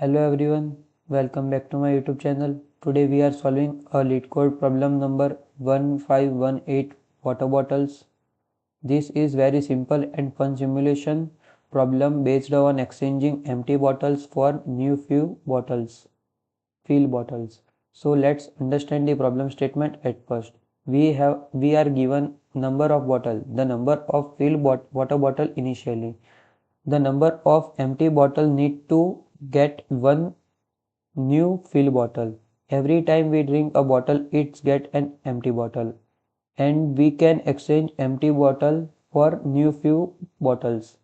Hello everyone, welcome back to my YouTube channel. Today we are solving a LeetCode problem number 1518 water bottles. This is very simple and fun simulation problem based on exchanging empty bottles for new fill bottles. So let's understand the problem statement at first. We are given number of bottle, the number of water bottle initially. The number of empty bottle need to get one new fill bottle. Every time we drink a bottle, it's get an empty bottle, and we can exchange empty bottle for new few bottles.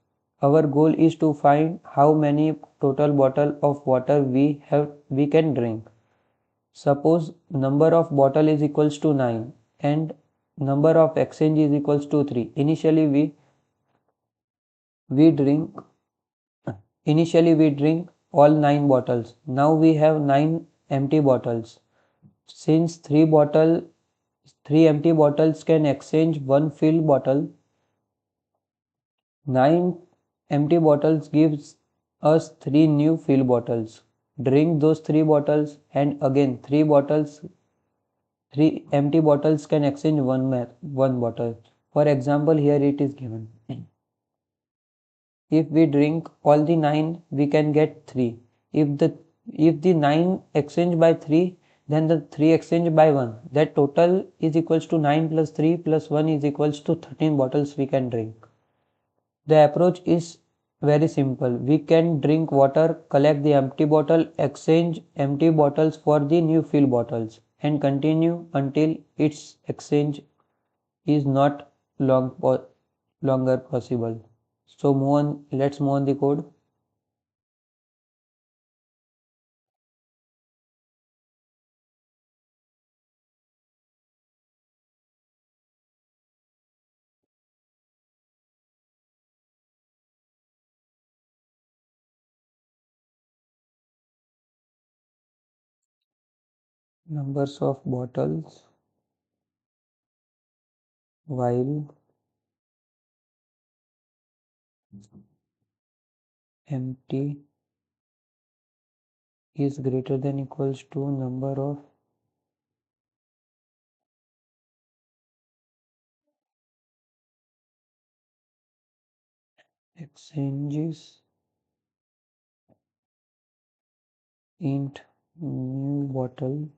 Our goal is to find how many total bottle of water we can drink. Suppose number of bottle is equals to 9 and number of exchange is equals to 3. We drink Initially we drink all 9 bottles. Now we have 9 empty bottles. Since 3 empty bottles can exchange one fill bottle, 9 empty bottles gives us 3 new fill bottles. Drink those 3 bottles and again 3 empty bottles can exchange one bottle. For example, here it is given. If we drink all the 9, we can get 3. If the 9 exchange by 3, then the 3 exchange by 1. That total is equals to 9 plus 3 plus 1 is equals to 13 bottles we can drink. The approach is very simple. We can drink water, collect the empty bottle, exchange empty bottles for the new fill bottles, and continue until its exchange is not longer possible. So let's move on the code. Numbers of bottles while empty is greater than equals to number of exchanges int new bottle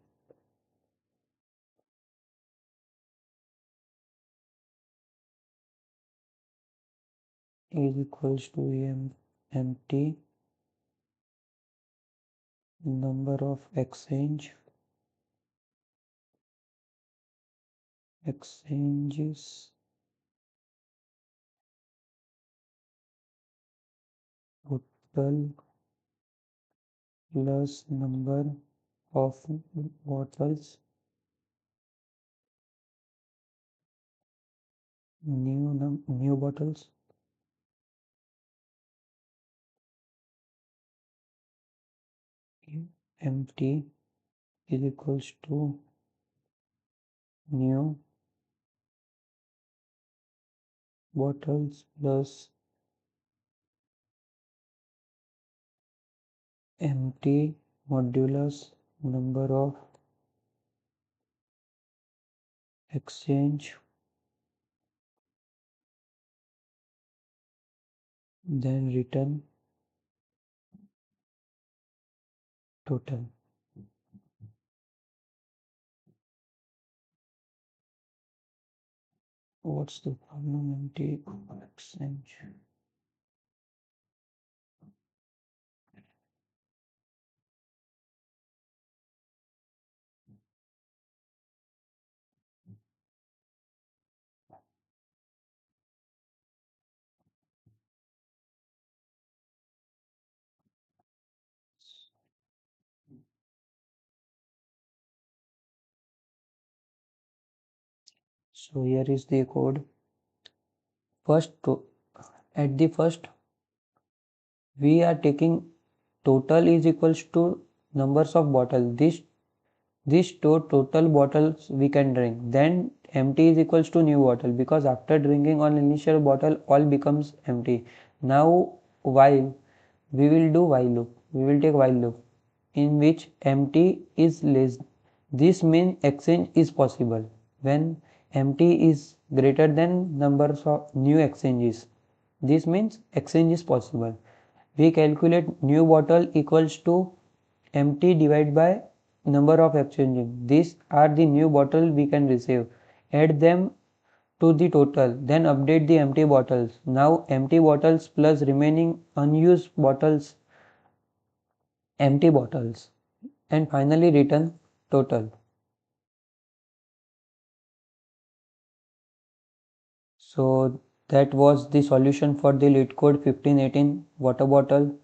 is equals to empty number of exchanges total plus number of bottles new bottles empty is equals to new bottles plus empty modulus number of exchange, then return total. What's the problem? Empty exchange. So here is the code. At the first we are taking total is equals to numbers of bottle. This total bottles we can drink. Then empty is equals to new bottle, because after drinking on initial bottle all becomes empty. Now while we will do while loop. We will take while loop in which empty is less. This means exchange is possible when empty is greater than numbers of new exchanges. This means exchange is possible. We calculate new bottle equals to empty divided by number of exchanges. These are the new bottle we can receive. Add them to the total, then update the empty bottles. Now empty bottles plus remaining unused bottles, empty bottles, and finally return total. So that was the solution for the LeetCode 1518 water bottle.